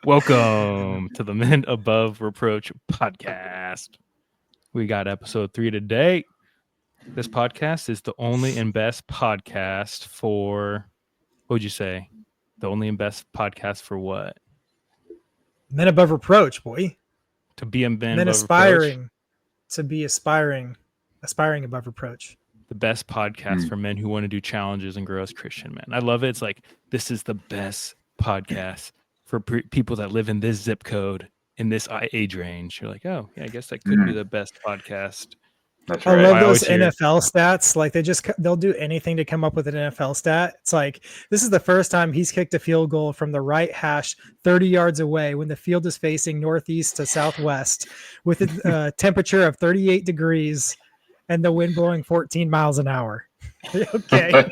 Welcome to the Men Above Reproach podcast. We got episode 3 today. This podcast is the only and best podcast for, what would you say? The only and best podcast for what? Men Above Reproach, boy. To be a man Men above reproach? aspiring to be aspiring above reproach. The best podcast for men who want to do challenges and grow as Christian men. I love it. It's like, this is the best podcast for people that live in this zip code, in this age range. You're like, oh, yeah, I guess that could be the best podcast. That's I right. love I those always hear- NFL stats. Like they'll do anything to come up with an NFL stat. It's like, this is the first time he's kicked a field goal from the right hash 30 yards away when the field is facing northeast to southwest with a temperature of 38 degrees and the wind blowing 14 miles an hour. Okay.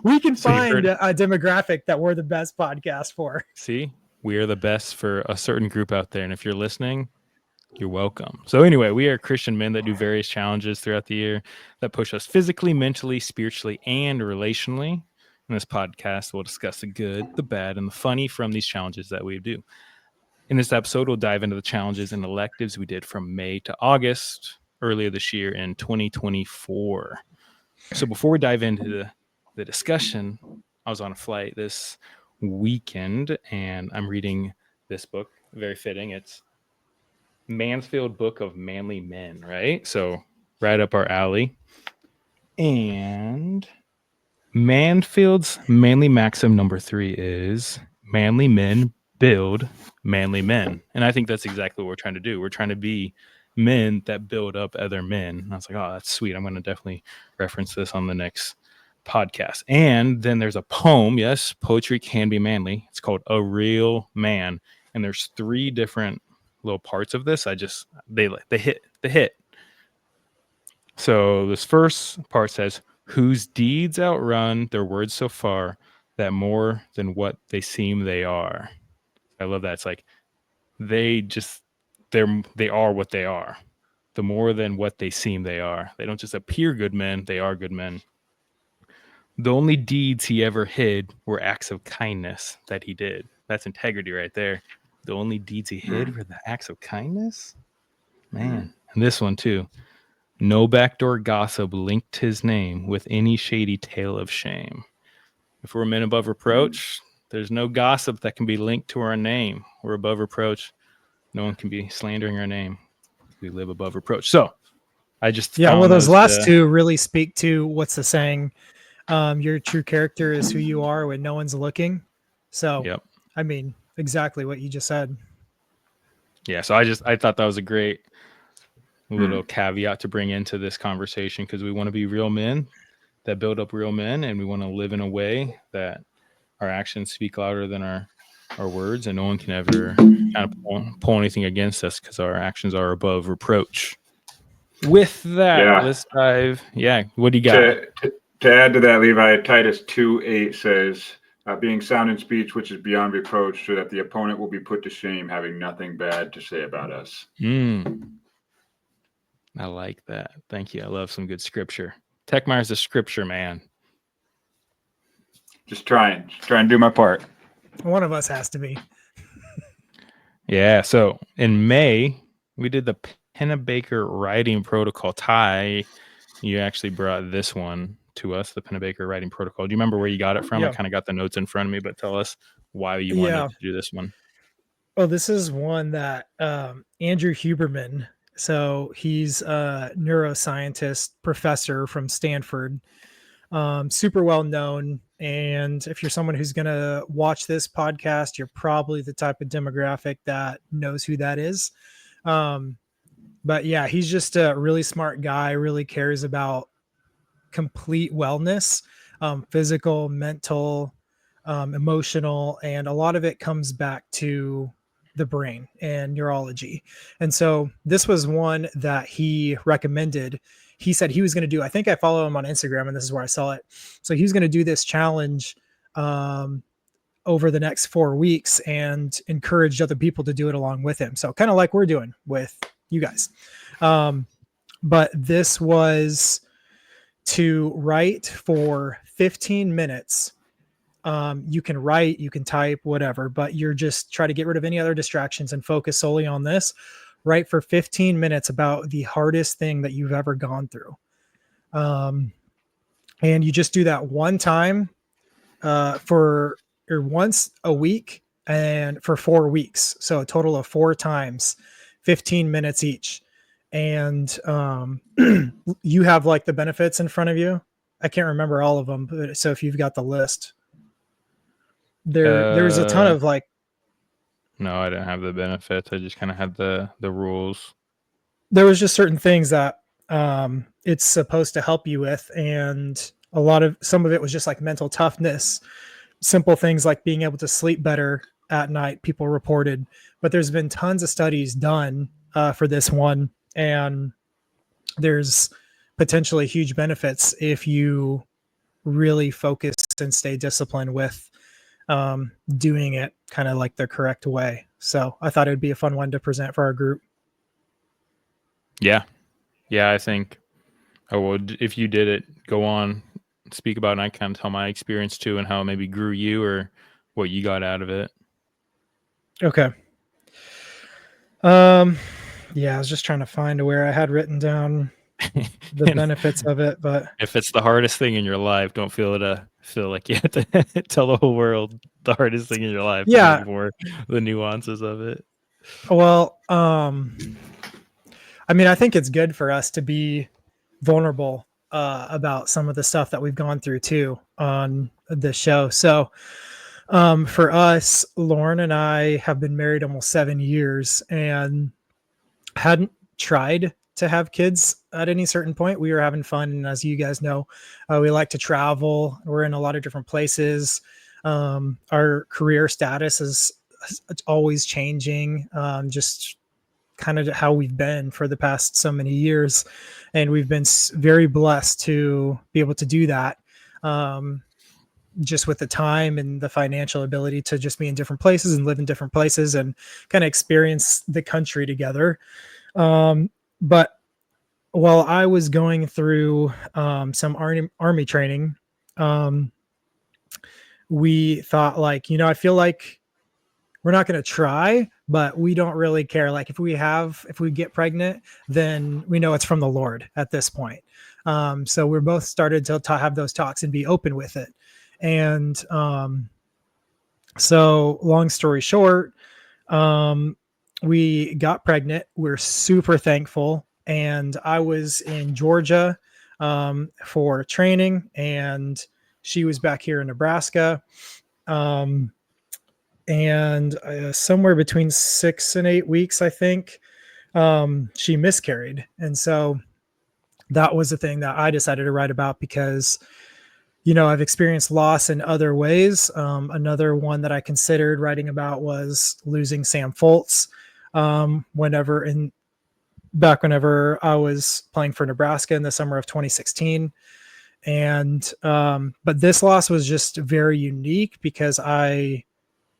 We can So you find heard- a demographic that we're the best podcast for. See, we are the best for a certain group out there. And if you're listening, you're welcome. So anyway, we are Christian men that do various challenges throughout the year that push us physically, mentally, spiritually, and relationally. In this podcast, we'll discuss the good, the bad, and the funny from these challenges that we do. In this episode, we'll dive into the challenges and electives we did from May to August earlier this year in 2024. So before we dive into the discussion, I was on a flight this weekend and I'm reading this book, very fitting. It's Mansfield Book of Manly Men, right? So right up our alley. And Mansfield's manly maxim number 3 is manly men build manly men. And I think that's exactly what we're trying to do. We're trying to be men that build up other men. And I was like, oh, that's sweet. I'm going to definitely reference this on the next podcast. And then there's a poem. Yes, poetry can be manly. It's called A Real Man. And there's 3 different little parts of this. They hit. So this first part says, whose deeds outrun their words so far that more than what they seem they are. I love that. It's like they are what they are. The more than what they seem they are. They don't just appear good men, they are good men. The only deeds he ever hid were acts of kindness that he did. That's integrity right there. The only deeds he hid were the acts of kindness? Man. And this one too. No backdoor gossip linked his name with any shady tale of shame. If we're men above reproach, there's no gossip that can be linked to our name. We're above reproach. No one can be slandering our name. We live above reproach. So I just Well, those last 2 really speak to what's the saying? Your true character is who you are when no one's looking. So, Yep. I mean, exactly what you just said. Yeah, so I thought that was a great little caveat to bring into this conversation because we want to be real men that build up real men, and we want to live in a way that our actions speak louder than our words, and no one can ever kind of pull anything against us because our actions are above reproach. With that, let's dive. Yeah, what do you got? To add to that, Levi, Titus 2:8 says, being sound in speech, which is beyond reproach, so that the opponent will be put to shame, having nothing bad to say about us. I like that. Thank you. I love some good scripture. Techmeyer's a scripture man. Just trying to do my part. One of us has to be. Yeah. So in May, we did the Pennebaker writing protocol. Ty, you actually brought this one to us, the Pennebaker writing protocol. Do you remember where you got it from? Yeah. I kind of got the notes in front of me, but tell us why you wanted to do this one. Well, this is one that Andrew Huberman, so he's a neuroscientist professor from Stanford, super well known. And if you're someone who's going to watch this podcast, you're probably the type of demographic that knows who that is. But yeah, he's just a really smart guy, really cares about complete wellness, physical, mental, emotional, and a lot of it comes back to the brain and neurology. And so this was one that he recommended. He said he was going to do, I think I follow him on Instagram and this is where I saw it. So he was going to do this challenge over the next 4 weeks and encouraged other people to do it along with him. So kind of like we're doing with you guys. But this was to write for 15 minutes You can write, you can type, whatever, but you're just try to get rid of any other distractions and focus solely on this. Write for 15 minutes about the hardest thing that you've ever gone through. And you just do that one time for or once a week and for 4 weeks. So a total of 4 times, 15 minutes each. And you have like the benefits in front of you. I can't remember all of them, but so if you've got the list, there's a ton of like. No, I didn't have the benefits. I just kind of had the rules. There was just certain things that it's supposed to help you with, and some of it was just like mental toughness, simple things like being able to sleep better at night. People reported, but there's been tons of studies done for this one, and there's potentially huge benefits if you really focus and stay disciplined with doing it kind of like the correct way. So I thought it'd be a fun one to present for our group. Yeah. I think I would, if you did it, go on, speak about it, and I can tell my experience too and how it maybe grew you or what you got out of it. Okay. Yeah, I was just trying to find where I had written down the benefits of it, but if it's the hardest thing in your life, don't feel like you have to tell the whole world the hardest thing in your life. Yeah, more the nuances of it. Well, I mean, I think it's good for us to be vulnerable about some of the stuff that we've gone through too on the show. So, for us, Lauren and I have been married almost 7 years and hadn't tried to have kids at any certain point. We were having fun. And as you guys know, we like to travel. We're in a lot of different places. Our career status is always changing, just kind of how we've been for the past so many years. And we've been very blessed to be able to do that. Just with the time and the financial ability to just be in different places and live in different places and kind of experience the country together. But while I was going through some army training, we thought like, I feel like we're not going to try, but we don't really care. Like if we get pregnant, then we know it's from the Lord at this point. So we're both started to have those talks and be open with it. And so long story short, we got pregnant. We're super thankful. And I was in Georgia for training, and she was back here in Nebraska. And somewhere between 6 and 8 weeks, I think, she miscarried. And so that was the thing that I decided to write about because, I've experienced loss in other ways. Another one that I considered writing about was losing Sam Foltz whenever I was playing for Nebraska in the summer of 2016. And but this loss was just very unique because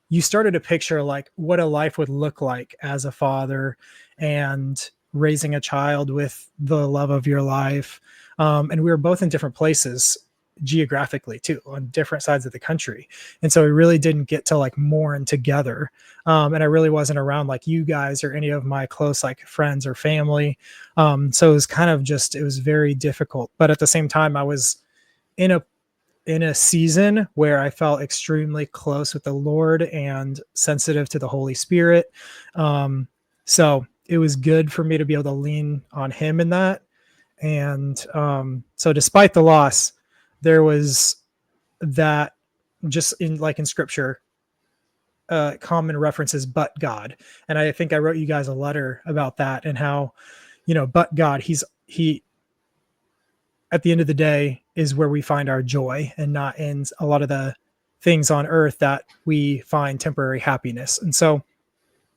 you started to picture like what a life would look like as a father and raising a child with the love of your life. And we were both in different places geographically too, on different sides of the country. And so we really didn't get to like mourn together. And I really wasn't around like you guys or any of my close like friends or family. So it was kind of it was very difficult. But at the same time, I was in a season where I felt extremely close with the Lord and sensitive to the Holy Spirit. So it was good for me to be able to lean on him in that. And so despite the loss, there was that just in scripture, common references, but God. And I think I wrote you guys a letter about that and how, but God, he at the end of the day is where we find our joy and not in a lot of the things on earth that we find temporary happiness. And so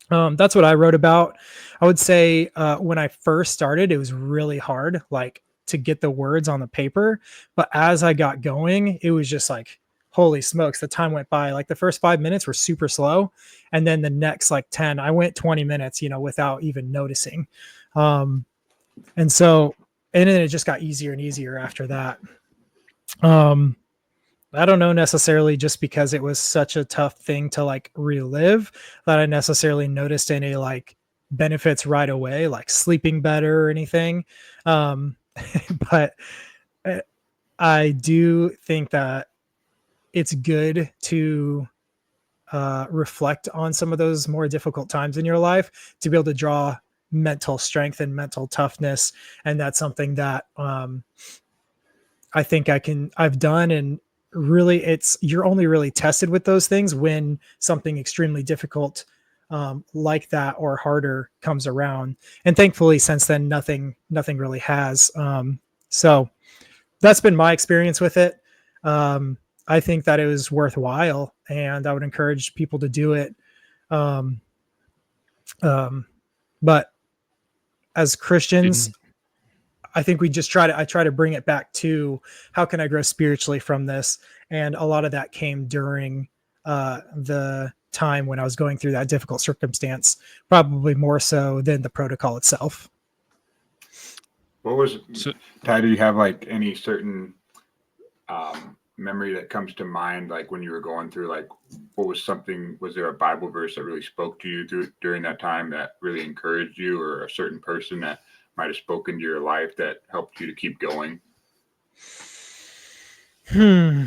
that's what I wrote about. I would say when I first started, it was really hard, to get the words on the paper. But as I got going, it was just like, holy smokes, the time went by. Like the first 5 minutes were super slow. And then the next 10, I went 20 minutes, without even noticing. And then it just got easier and easier after that. I don't know necessarily just because it was such a tough thing to like relive that I necessarily noticed any like benefits right away, like sleeping better or anything. Um, but uh, I do think that it's good to reflect on some of those more difficult times in your life to be able to draw mental strength and mental toughness. And that's something that I think I've done. And really, you're only really tested with those things when something extremely difficult like that or harder comes around. And thankfully, since then, nothing really has. So that's been my experience with it. Um, I think that it was worthwhile, and I would encourage people to do it. Um, um, but as Christians, Didn't I think I try to bring it back to how can I grow spiritually from this? And a lot of that came during the time when I was going through that difficult circumstance, probably more so than the protocol itself. What was, so Ty, do you have like any certain memory that comes to mind, like when you were going through, like what was something, was there a Bible verse that really spoke to you during that time that really encouraged you, or a certain person that might have spoken to your life that helped you to keep going? Hmm.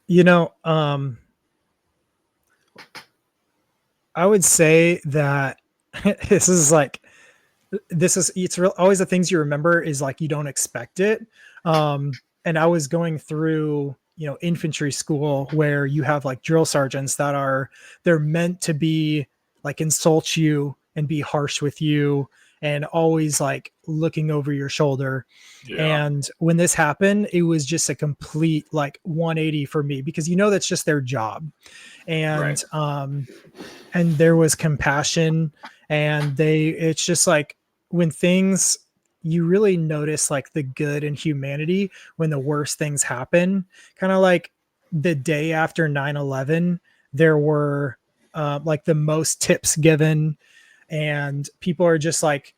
You know, I would say that this is like it's real always the things you remember is like you don't expect it. And I was going through, infantry school where you have like drill sergeants they're meant to be like insult you and be harsh with you and always like looking over your shoulder. Yeah. And when this happened, it was just a complete like 180 for me because that's just their job. Right. And there was compassion, and it's just like when things you really notice like the good in humanity when the worst things happen, kind of like the day after 9/11, there were like the most tips given, and people are just like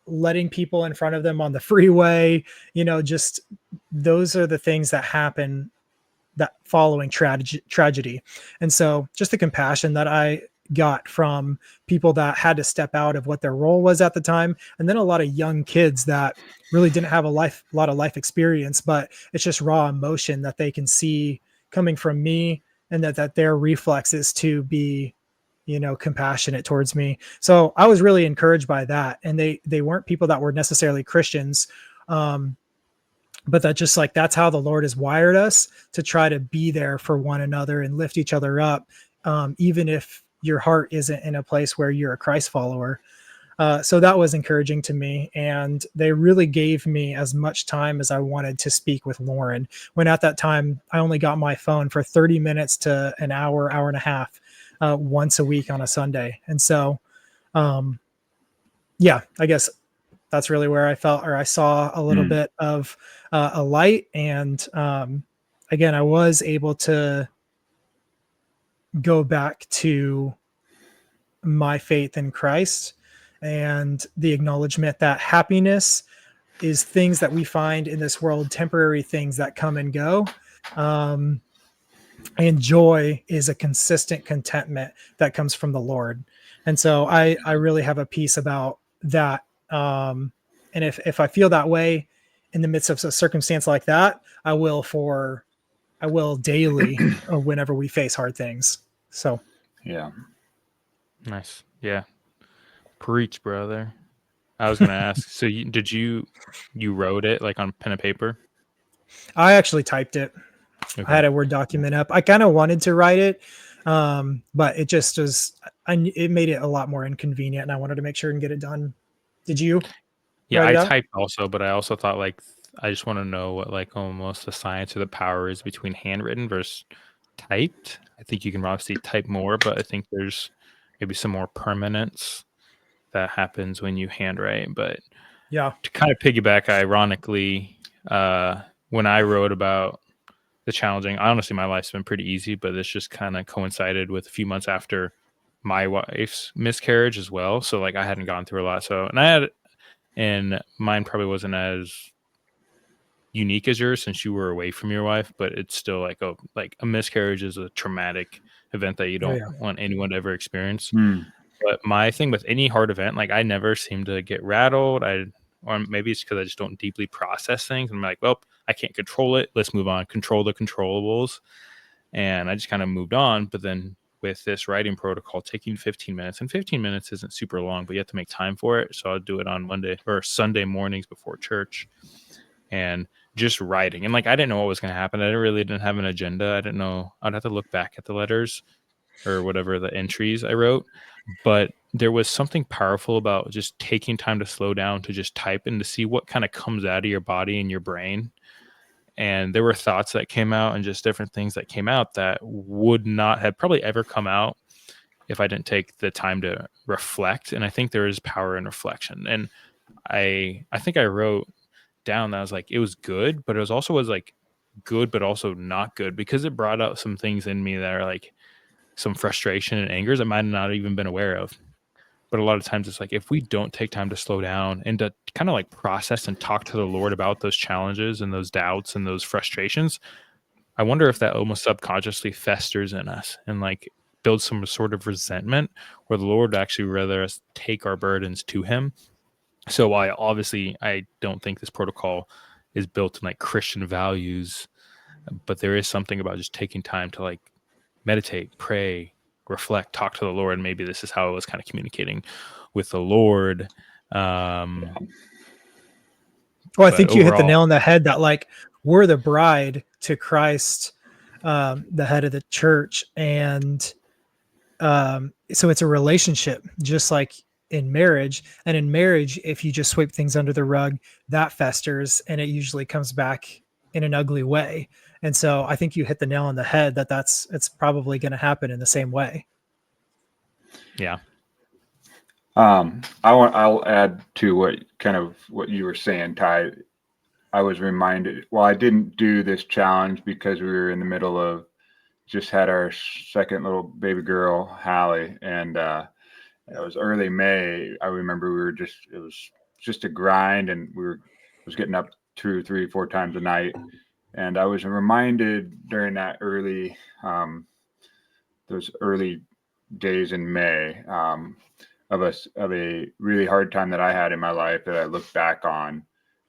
letting people in front of them on the freeway, just those are the things that happen that following tragedy. And so just the compassion that I got from people that had to step out of what their role was at the time. And then a lot of young kids that really didn't have a lot of life experience, but it's just raw emotion that they can see coming from me, and that their reflex is to be, compassionate towards me. So I was really encouraged by that. And they weren't people that were necessarily Christians. But that just like that's how the Lord has wired us to try to be there for one another and lift each other up, even if your heart isn't in a place where you're a Christ follower. So that was encouraging to me, and they really gave me as much time as I wanted to speak with Lauren. When at that time I only got my phone for 30 minutes to an hour and a half, once a week on a Sunday. And so, um, yeah, I guess that's really where I felt, or I saw a little Hmm. bit of a light. And again, I was able to go back to my faith in Christ and the acknowledgement that happiness is things that we find in this world, temporary things that come and go. Um, and joy is a consistent contentment that comes from the Lord. And so I really have a peace about that. And if I feel that way in the midst of a circumstance like that, I will daily, whenever we face hard things. So Yeah. nice. Yeah. Preach, brother. I was gonna ask. So you wrote it like on pen and paper? I actually typed it. I Okay. had a Word document up. I kind of wanted to write it, but it just was. It made it a lot more inconvenient, and I wanted to make sure and get it done. Did you Yeah, write I it out? typed also, but I also thought like I just want to know what like almost the science or the power is between handwritten versus typed. I think you can obviously type more, but I think there's maybe some more permanence that happens when you handwrite. But Yeah. to kind of piggyback, ironically, when I wrote about the challenging, honestly, my life's been pretty easy, but this just kind of coincided with a few months after my wife's miscarriage as well. So like I hadn't gone through a lot. So and mine probably wasn't as unique as yours since you were away from your wife, but it's still like a miscarriage is a traumatic event that you Oh don't yeah. want anyone to ever experience. Hmm. But my thing with any hard event, like I never seem to get rattled. Or maybe it's because I just don't deeply process things. I'm like, well, I can't control it. Let's move on. Control the controllables. And I just kind of moved on. But then with this writing protocol taking 15 minutes, and 15 minutes isn't super long, but you have to make time for it. So I'll do it on Monday or Sunday mornings before church and just writing. And like, I didn't know what was going to happen. I really didn't have an agenda. I didn't know. I'd have to look back at the letters or whatever the entries I wrote. But there was something powerful about just taking time to slow down to just type and to see what kind of comes out of your body and your brain. And there were thoughts that came out and just different things that came out that would not have probably ever come out if I didn't take the time to reflect. And I think there is power in reflection. And I think I wrote down that I was like, it was good, but it was like good, but also not good because it brought out some things in me that are like some frustration and angers I might not have even been aware of. But a lot of times it's like if we don't take time to slow down and to kind of like process and talk to the Lord about those challenges and those doubts and those frustrations, I wonder if that almost subconsciously festers in us and like builds some sort of resentment where the Lord would actually rather us take our burdens to him. So I don't think this protocol is built in like Christian values, but there is something about just taking time to like meditate, pray, reflect, talk to the Lord. And maybe this is how I was kind of communicating with the Lord. Well, I But think you hit the nail overall, on the head that like we're the bride to Christ, the head of the church, and so it's a relationship, just like in marriage. And in marriage, if you just sweep things under the rug, that festers, and it usually comes back in an ugly way. And so I think you hit the nail on the head that it's probably going to happen in the same way. yeah. I'll add to what you were saying, Ty. I was reminded, well, I didn't do this challenge because we were in the middle of just had our second little baby girl, Hallie, and it was early May. I remember it was just a grind, and was getting up 2, 3, 4 times a night. And I was reminded during those early days in May, of a really hard time that I had in my life that I look back on,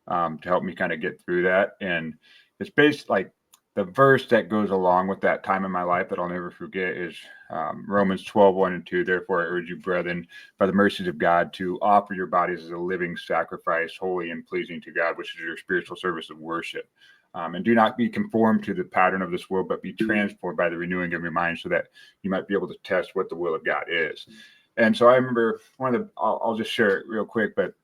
to help me kind of get through that. And it's based like the verse that goes along with that time in my life that I'll never forget is Romans 12:1-2. Therefore, I urge you, brethren, by the mercies of God, to offer your bodies as a living sacrifice, holy and pleasing to God, which is your spiritual service of worship. And do not be conformed to the pattern of this world, but be transformed by the renewing of your mind, so that you might be able to test what the will of God is. And so I remember I'll just share it real quick, but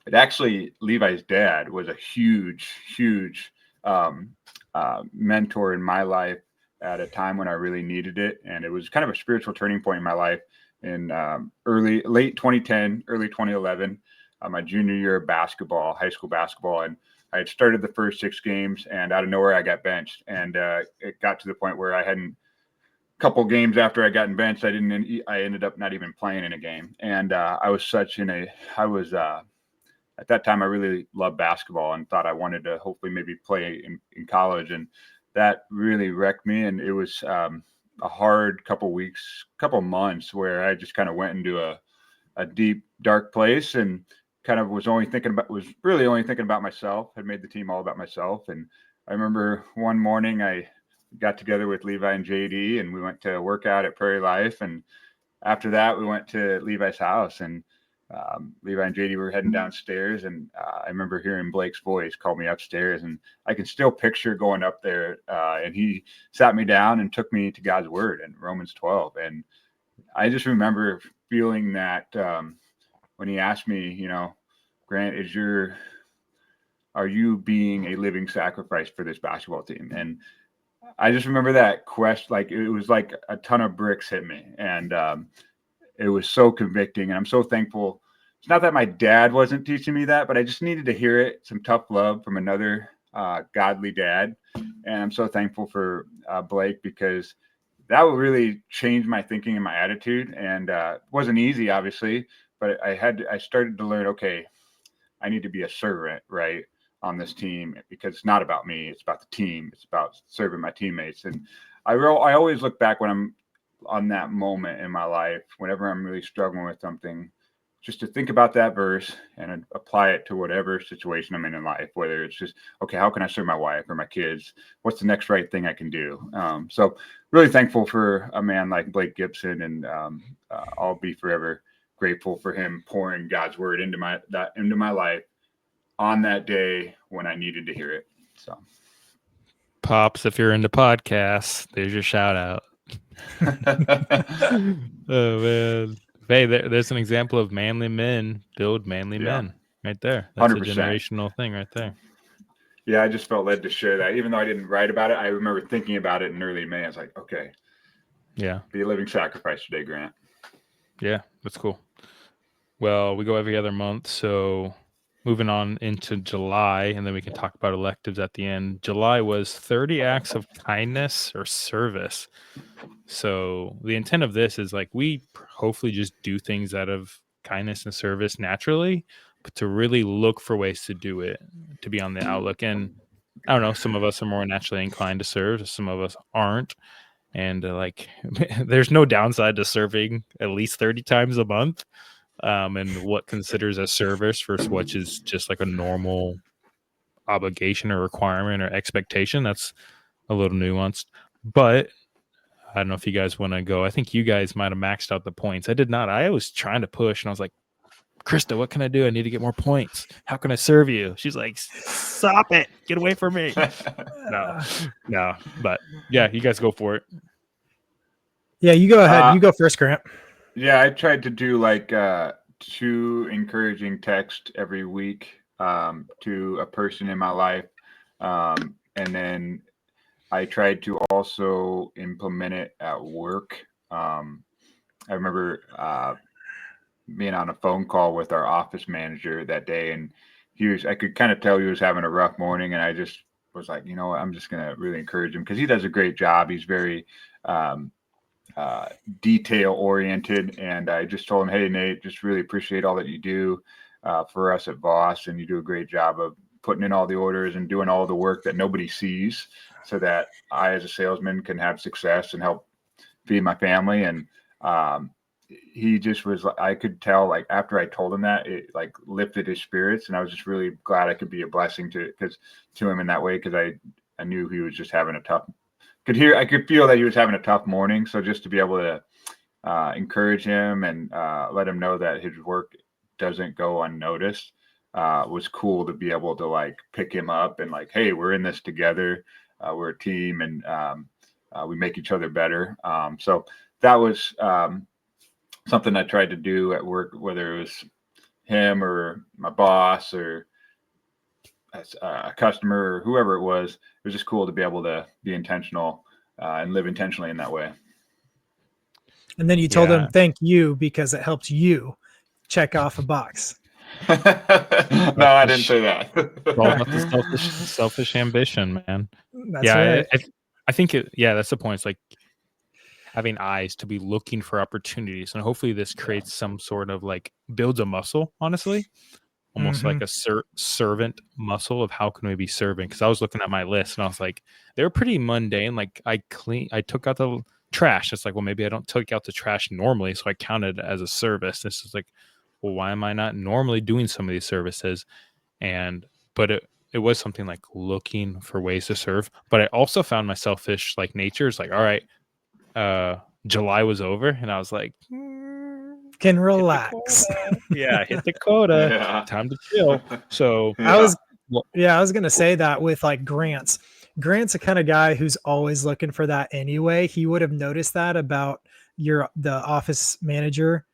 it actually, Levi's dad was a huge mentor in my life at a time when I really needed it. And it was kind of a spiritual turning point in my life in late 2010, early 2011, my junior year of basketball, high school basketball. And I had started the first 6 games, and out of nowhere I got benched. And it got to the point where I hadn't, couple games after I got benched, I ended up not even playing in a game. And I was at that time, I really loved basketball and thought I wanted to hopefully maybe play in college. And that really wrecked me. And it was a hard couple months where I just kind of went into a deep, dark place and kind of was really only thinking about myself. Had made the team all about myself. And I remember one morning I got together with Levi and JD, and we went to work out at Prairie Life. And after that, we went to Levi's house, and Levi and JD were heading downstairs. And I remember hearing Blake's voice call me upstairs, and I can still picture going up there. And he sat me down and took me to God's word in Romans 12. And I just remember feeling that when he asked me, Grant, are you being a living sacrifice for this basketball team? And I just remember that question, like it was like a ton of bricks hit me, and it was so convicting. And I'm so thankful. It's not that my dad wasn't teaching me that, but I just needed to hear it, some tough love from another godly dad. And I'm so thankful for Blake, because that will really change my thinking and my attitude. And it wasn't easy, obviously, but I started to learn, okay, I need to be a servant, right? on this team, because it's not about me. It's about the team. It's about serving my teammates. And I always look back when I'm on that moment in my life, whenever I'm really struggling with something, just to think about that verse and apply it to whatever situation I'm in life, whether it's just, okay, how can I serve my wife or my kids? What's the next right thing I can do? So really thankful for a man like Blake Gibson, and I'll be forever grateful for him pouring God's word into my life on that day when I needed to hear it. So, Pops, if you're into podcasts, there's your shout out. Oh man, hey, there's an example of manly men build manly men right there. That's 100%. A generational thing right there. Yeah, I just felt led to share that, even though I didn't write about it. I remember thinking about it in early May. I was like, okay, yeah, be a living sacrifice today, Grant. Yeah, that's cool. Well, we go every other month, so moving on into July, and then we can talk about electives at the end. July was 30 acts of kindness or service. So the intent of this is like we hopefully just do things out of kindness and service naturally, but to really look for ways to do it, to be on the outlook. And I don't know, some of us are more naturally inclined to serve, some of us aren't. And like, there's no downside to serving at least 30 times a month. And what considers a service versus what is just like a normal obligation or requirement or expectation. That's a little nuanced. But I don't know if you guys want to go. I think you guys might have maxed out the points. I did not. I was trying to push, and I was like, Krista, what can I do? I need to get more points. How can I serve you? She's like, stop it. Get away from me. No. But yeah, you guys go for it. Yeah, you go ahead. You go first, Grant. Yeah, I tried to do like 2 encouraging texts every week to a person in my life. And then I tried to also implement it at work. I remember being on a phone call with our office manager that day, and I could kind of tell he was having a rough morning, and I just was like, you know what, I'm just going to really encourage him because he does a great job. He's very detail oriented. And I just told him, hey, Nate, just really appreciate all that you do for us at Voss. And you do a great job of putting in all the orders and doing all the work that nobody sees, so that I, as a salesman, can have success and help feed my family. And he just was, I could tell, like, after I told him that, it like lifted his spirits. And I was just really glad I could be a blessing to him in that way. Cause I knew he was just having I could feel that he was having a tough morning. So just to be able to encourage him and let him know that his work doesn't go unnoticed was cool, to be able to like pick him up and like, hey, we're in this together. We're a team, and we make each other better. So that was something I tried to do at work, whether it was him or my boss or a customer or whoever it was. It was just cool to be able to be intentional and live intentionally in that way. And then you told him, thank you, because it helps you check off a box. No, I didn't say that. It's all about the selfish ambition, man. That's right. I think that's the point. It's like having eyes to be looking for opportunities, and hopefully this creates some sort of like builds a muscle, honestly, almost like a servant muscle of how can we be serving. Because I was looking at my list and I was like, they're pretty mundane. Like I took out the trash. It's like, well, maybe I don't take out the trash normally, so I counted it as a service. This is like, well, why am I not normally doing some of these services? But it was something like looking for ways to serve. But I also found my selfish like nature is like, all right, July was over, and I was like, can relax. Hit the quota. Yeah. Time to chill. So I was gonna say that with like Grant's a kind of guy who's always looking for that anyway. He would have noticed that about the office manager.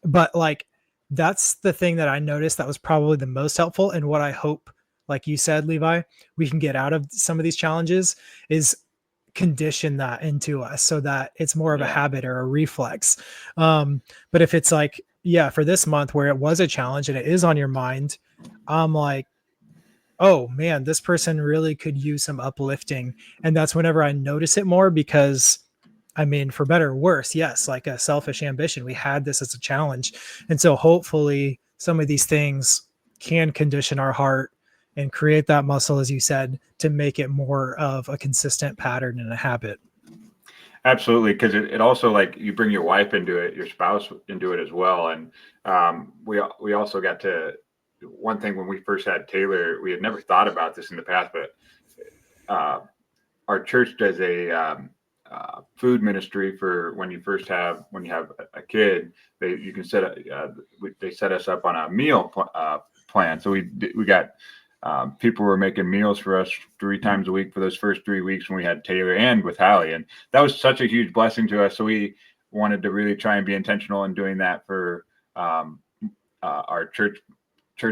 But like, that's the thing that I noticed that was probably the most helpful. And what I hope, like you said, Levi, we can get out of some of these challenges is condition that into us so that it's more of a habit or a reflex. But if it's like, for this month where it was a challenge and it is on your mind, I'm like, oh man, this person really could use some uplifting. And that's whenever I notice it more, because I mean, for better or worse, yes, like a selfish ambition, we had this as a challenge. And so hopefully some of these things can condition our heart and create that muscle, as you said, to make it more of a consistent pattern and a habit. Absolutely, because it also, like, you bring your wife into it, your spouse into it as well, and we also got to, one thing when we first had Taylor, we had never thought about this in the past, but our church does a food ministry for when you have a kid. You can they set us up on a meal plan, so we got. People were making meals for us 3 times a week for those first 3 weeks when we had Taylor and with Hallie. And that was such a huge blessing to us. So we wanted to really try and be intentional in doing that for our church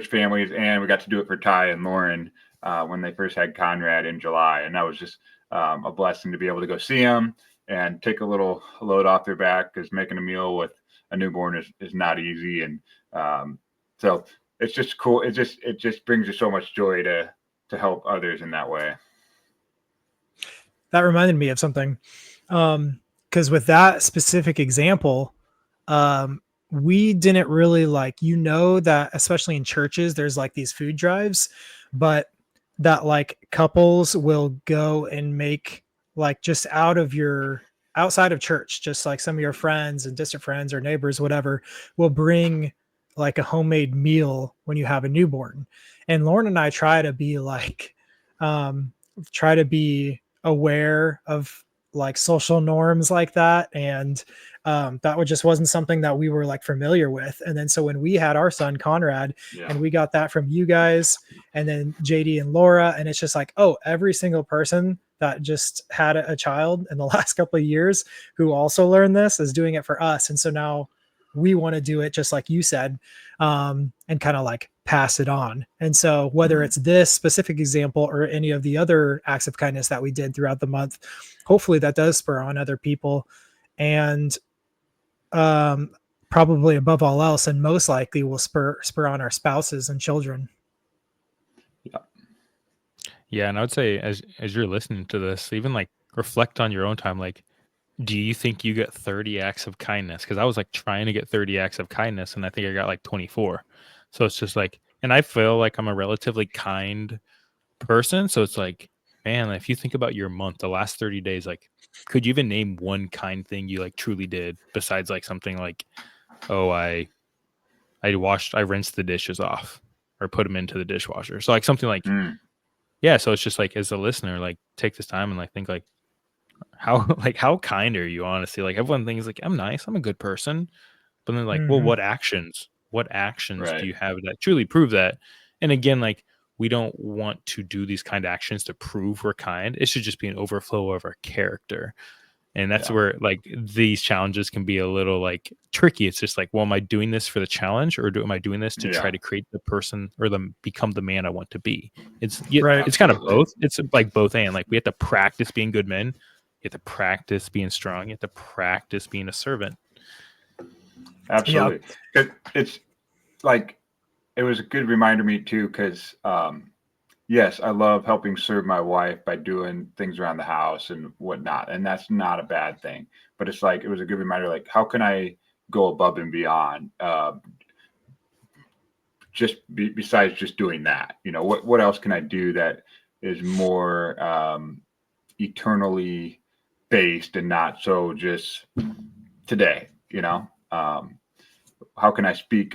families. And we got to do it for Ty and Lauren when they first had Conrad in July. And that was just a blessing to be able to go see them and take a little load off their back, because making a meal with a newborn is not easy. And so it's just cool. It just brings you so much joy to help others in that way. That reminded me of something. Because with that specific example, we didn't really that, especially in churches, there's like these food drives, but that like couples will go and make like just outside of church, just like some of your friends and distant friends or neighbors, whatever, will bring like a homemade meal when you have a newborn. And Lauren and I try to be aware of like social norms like that. And that just wasn't something that we were like familiar with. And then so when we had our son Conrad, and we got that from you guys, and then JD and Laura, and it's just like, oh, every single person that just had a child in the last couple of years who also learned this is doing it for us. And so now we want to do it just like you said, and kind of like pass it on. And so whether it's this specific example or any of the other acts of kindness that we did throughout the month, hopefully that does spur on other people. And probably above all else, and most likely will spur on our spouses and children. Yeah. And I would say as you're listening to this, even like reflect on your own time. Like, do you think you get 30 acts of kindness? Because I was like trying to get 30 acts of kindness, and I think I got like 24. So it's just like, and I feel like I'm a relatively kind person. So it's like, man, if you think about your month, the last 30 days, like, could you even name one kind thing you like truly did besides like something like, oh, I rinsed the dishes off or put them into the dishwasher. So like something like, yeah. So it's just like, as a listener, like take this time and like think like, how kind are you, honestly? Like everyone thinks like, I'm nice, I'm a good person, but then like, well, what actions Right. do you have that truly prove that? And again, like, we don't want to do these kind of actions to prove we're kind. It should just be an overflow of our character. And that's where like these challenges can be a little like tricky. It's just like, well, am I doing this for the challenge, or am I doing this to try to create the person or become the man I want to be? It's Right. It's kind of both. It's like both and. Like we have to practice being good men. You have to practice being strong. You have to practice being a servant. Absolutely. It's like, it was a good reminder to me too, because yes, I love helping serve my wife by doing things around the house and whatnot, and that's not a bad thing. But it's like, it was a good reminder, like, how can I go above and beyond, besides just doing that? You know, what else can I do that is more eternally based and not so just today? You know, how can I speak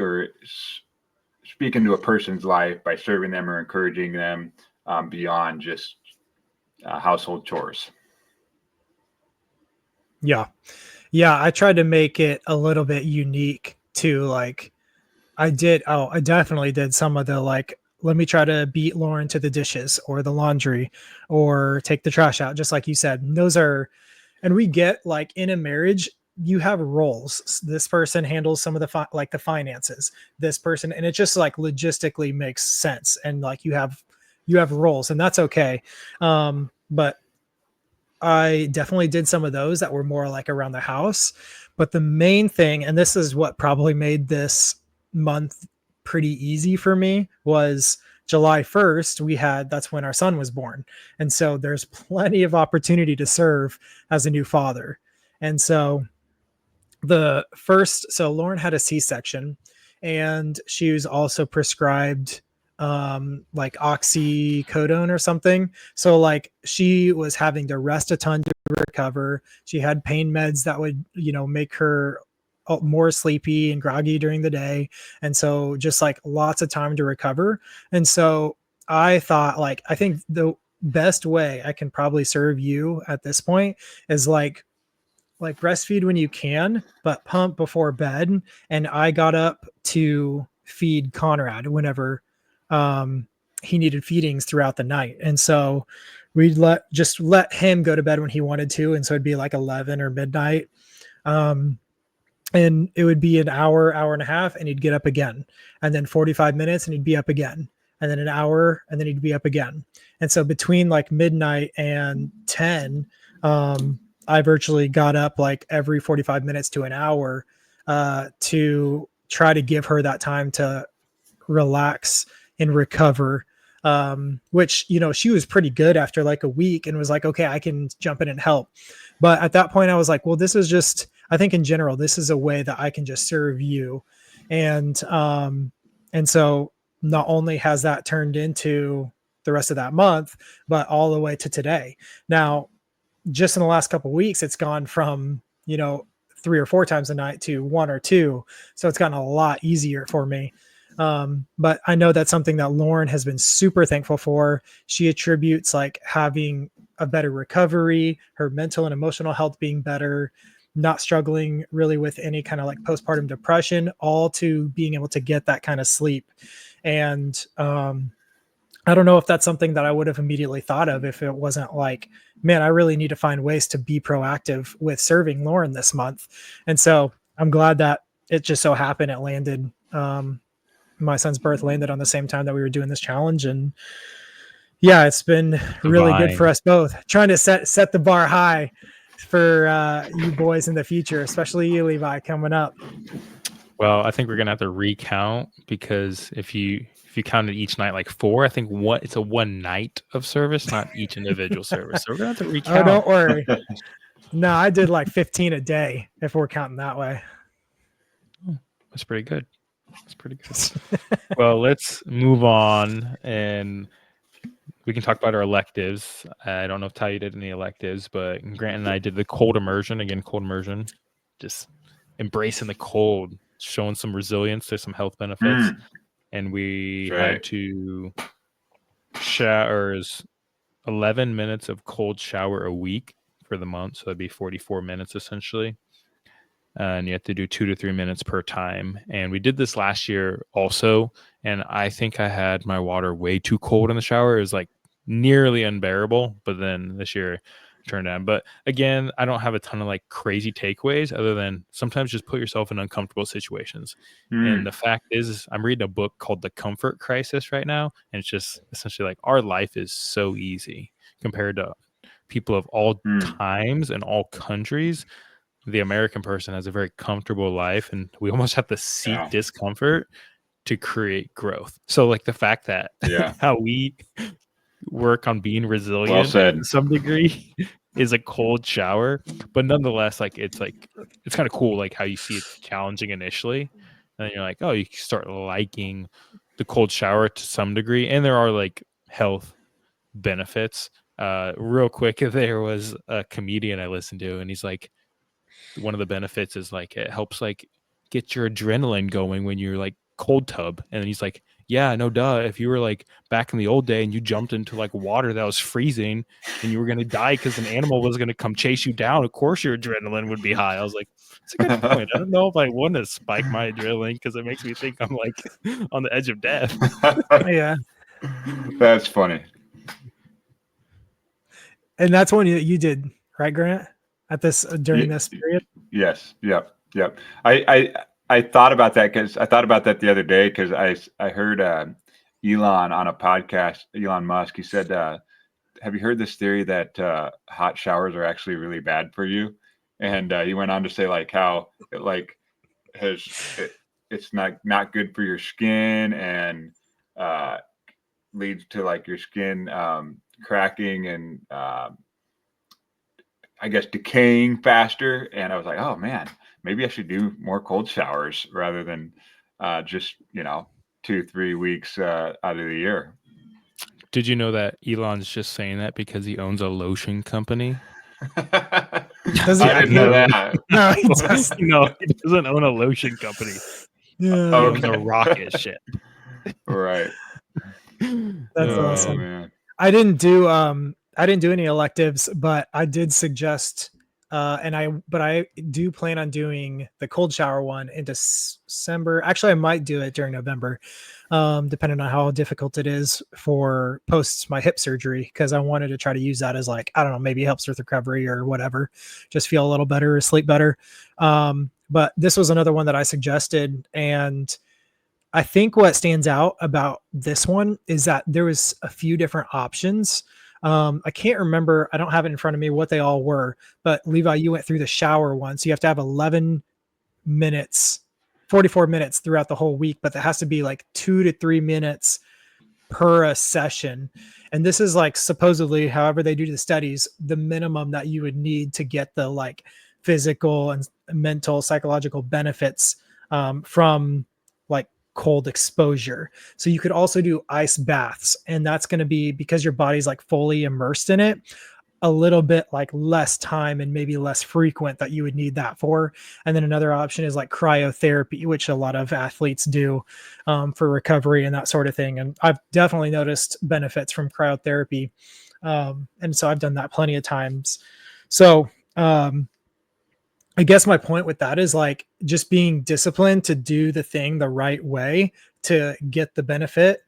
into a person's life by serving them or encouraging them beyond just household chores? Yeah. I tried to make it a little bit unique too. Like I definitely did some of the like, let me try to beat Lauren to the dishes or the laundry or take the trash out, just like you said. And and we get like in a marriage, you have roles. This person handles some of the the finances, this person, and it just like logistically makes sense. And like you have roles, and that's okay. But I definitely did some of those that were more like around the house. But the main thing, and this is what probably made this month pretty easy for me, was July 1st. That's when our son was born. And so there's plenty of opportunity to serve as a new father. And so Lauren had a C-section, and she was also prescribed like oxycodone or something. So like she was having to rest a ton to recover. She had pain meds that would, make her more sleepy and groggy during the day. And so just like lots of time to recover. And so I thought, like, I think the best way I can probably serve you at this point is like breastfeed when you can, but pump before bed. And I got up to feed Conrad whenever he needed feedings throughout the night. And so we'd let him go to bed when he wanted to. And so it'd be like 11 or midnight. Um, and it would be an hour and a half, and he'd get up again, and then 45 minutes and he'd be up again, and then an hour, and then he'd be up again. And so between like midnight and 10, I virtually got up like every 45 minutes to an hour to try to give her that time to relax and recover. Which, she was pretty good after like a week and was like, okay, I can jump in and help. But at that point I was like, well, this is just, I think in general, this is a way that I can just serve you. And so not only has that turned into the rest of that month, but all the way to today. Now, just in the last couple of weeks, it's gone from, 3 or 4 times a night to 1 or 2. So it's gotten a lot easier for me. But I know that's something that Lauren has been super thankful for. She attributes like having a better recovery, her mental and emotional health being better, not struggling really with any kind of like postpartum depression, all to being able to get that kind of sleep. And I don't know if that's something that I would have immediately thought of if it wasn't like, man, I really need to find ways to be proactive with serving Lauren this month. And so I'm glad that it just so happened it landed. My son's birth landed on the same time that we were doing this challenge. And yeah, it's been really good for us both, trying to set the bar high for you boys in the future, especially you, Levi, coming up. Well, I think we're gonna have to recount, because if you counted each night like 4, I think it's a one night of service, not each individual service. So we're gonna have to recount. Oh, don't worry. No, I did like 15 a day if we're counting that way. That's pretty good. That's pretty good. Well, let's move on, and we can talk about our electives. I don't know if Ty did any electives, but Grant and I did the cold immersion. Again, cold immersion, just embracing the cold, showing some resilience. There's some health benefits. And we had to shower 11 minutes of cold shower a week for the month. So that'd be 44 minutes essentially. And you have to do 2 to 3 minutes per time. And we did this last year also. And I think I had my water way too cold in the shower. It was like nearly unbearable. But then this year turned on. But again, I don't have a ton of like crazy takeaways other than sometimes just put yourself in uncomfortable situations. And the fact is, I'm reading a book called The Comfort Crisis right now. And it's just essentially like our life is so easy compared to people of all times and all countries. The American person has a very comfortable life, and we almost have to seek discomfort to create growth. So like the fact that how we work on being resilient to some degree is a cold shower, but nonetheless, like it's kind of cool, like how you see it's challenging initially, and then you're like, oh, you start liking the cold shower to some degree, and there are like health benefits. Real quick, there was a comedian I listened to, and he's like, one of the benefits is like it helps like get your adrenaline going when you're like cold tub. And he's like, yeah, no duh, if you were like back in the old day and you jumped into like water that was freezing and you were going to die because an animal was going to come chase you down, of course your adrenaline would be high. I was like, it's a good point. I don't know if I want to spike my adrenaline because it makes me think I'm like on the edge of death. Yeah, that's funny. And that's one you did, right, Grant? At this during this period. Yes. Yep. I thought about that because I thought about that the other day because I heard Elon on a podcast, Elon Musk. He said, "Have you heard this theory that hot showers are actually really bad for you?" And he went on to say like how it like it's not good for your skin and leads to like your skin cracking and I guess decaying faster. And I was like, oh man, maybe I should do more cold showers rather than just 2-3 weeks out of the year. Did you know that Elon's just saying that because he owns a lotion company? Does he I didn't know actually? that. No, he doesn't. No, he doesn't own a lotion company. He Yeah, owns a Okay. rocket ship. Right. that's Oh awesome. man. I didn't do any electives, but I did suggest but I do plan on doing the cold shower one in December. Actually, I might do it during November, depending on how difficult it is for post my hip surgery, because I wanted to try to use that as like, I don't know, maybe helps with recovery or whatever, just feel a little better or sleep better. But this was another one that I suggested, and I think what stands out about this one is that there was a few different options. I can't remember, I don't have it in front of me what they all were, but Levi, you went through the shower one. So you have to have 11 minutes, 44 minutes throughout the whole week, but that has to be like 2 to 3 minutes per a session. And this is like supposedly, however they do the studies, the minimum that you would need to get the like physical and mental, psychological benefits from like cold exposure. So you could also do ice baths, and that's going to be, because your body's like fully immersed in it, a little bit like less time and maybe less frequent that you would need that for. And then another option is like cryotherapy, which a lot of athletes do for recovery and that sort of thing. And I've definitely noticed benefits from cryotherapy. And so I've done that plenty of times. So I guess my point with that is like just being disciplined to do the thing the right way to get the benefit.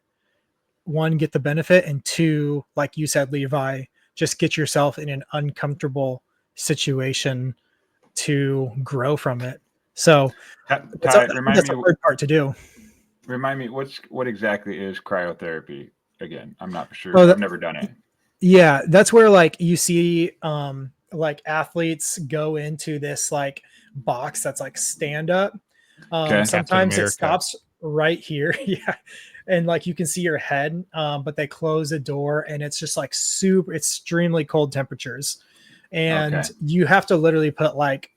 One, get the benefit, and two, like you said, Levi, just get yourself in an uncomfortable situation to grow from it. So Ty, that's a remind me. hard part to do. Remind me, what exactly is cryotherapy again? I'm not sure. Oh, I've never done it. Yeah, that's where like you see like athletes go into this like box that's like stand up. Okay. Sometimes Captain it stops right here. Yeah. And like you can see your head, but they close the door and it's just like super extremely cold temperatures. And Okay. you have to literally put like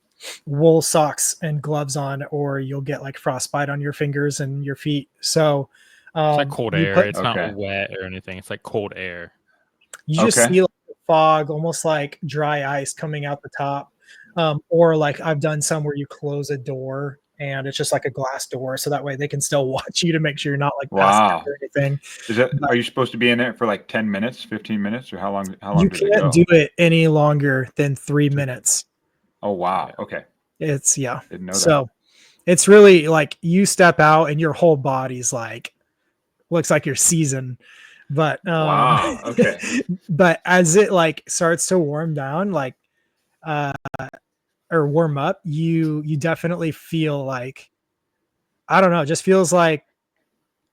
wool socks and gloves on, or you'll get like frostbite on your fingers and your feet. So It's like cold you air. It's Okay. not wet or anything. It's like cold air. you just Okay. see like fog, almost like dry ice coming out the top. Or like I've done some where you close a door and it's just like a glass door, so that way they can still watch you to make sure you're not like passing out Wow. or anything. Is that? But Are you supposed to be in there for like 10 minutes, 15 minutes, or how long? How long you does it go? can't do it any longer than 3 minutes. Oh wow. Okay. It's Didn't know that. So it's really like you step out and your whole body's like looks like you're seasoned. But Wow. Okay. but as it like starts to warm down, like or warm up, you definitely feel like, I don't know, it just feels like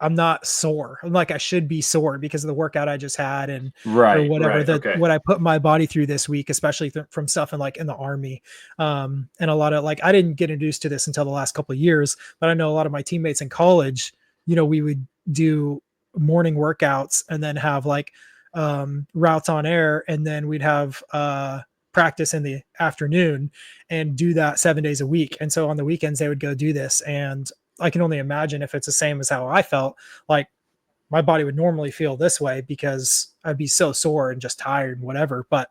I'm not sore. I'm like I should be sore because of the workout I just had, and or Right. whatever Right. Okay. what I put my body through this week, especially from stuff in the army. And a lot of like I didn't get introduced to this until the last couple of years, but I know a lot of my teammates in college, we would do morning workouts and then have like routes on air, and then we'd have practice in the afternoon and do that 7 days a week. And so on the weekends they would go do this, and I can only imagine if it's the same as how I felt, like my body would normally feel this way because I'd be so sore and just tired and whatever. But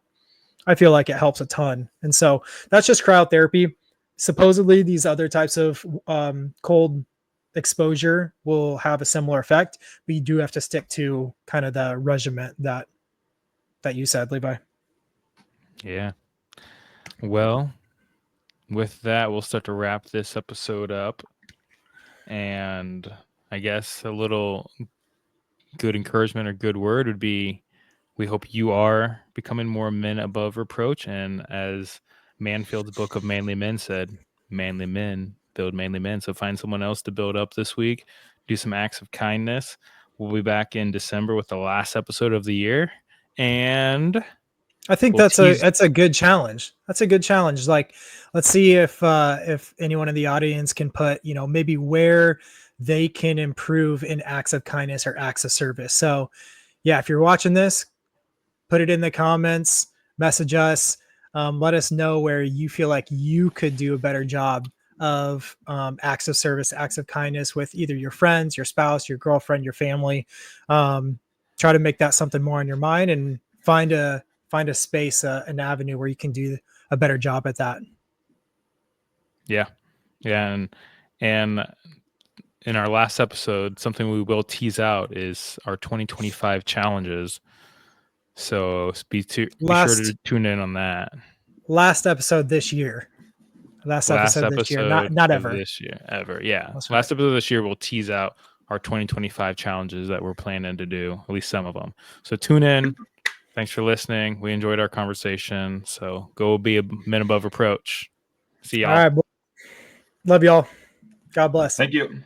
I feel like it helps a ton. And so that's just cryotherapy. Supposedly these other types of cold exposure will have a similar effect, but you do have to stick to kind of the regimen that you said, Levi. Yeah. Well, with that, we'll start to wrap this episode up. And I guess a little good encouragement or good word would be, we hope you are becoming more men above reproach. And as Manfield's book of Manly Men said, manly men build manly men. So find someone else to build up this week. Do some acts of kindness. We'll be back in December with the last episode of the year. And I think we'll that's a good challenge. That's a good challenge. Like, let's see if anyone in the audience can put, maybe where they can improve in acts of kindness or acts of service. So yeah, if you're watching this, put it in the comments, message us, let us know where you feel like you could do a better job of acts of service, acts of kindness with either your friends, your spouse, your girlfriend, your family. Try to make that something more on your mind, and find a space, an avenue where you can do a better job at that. Yeah. And in our last episode, something we will tease out is our 2025 challenges. So be sure to tune in on that. Last episode this year. Last episode this year, not ever. This year, ever. Yeah. That's Last episode this year, we'll tease out our 2025 challenges that we're planning to do, at least some of them. So tune in. Thanks for listening. We enjoyed our conversation. So go be a Men Above Reproach. See y'all. All right. Love y'all. God bless. Thank you.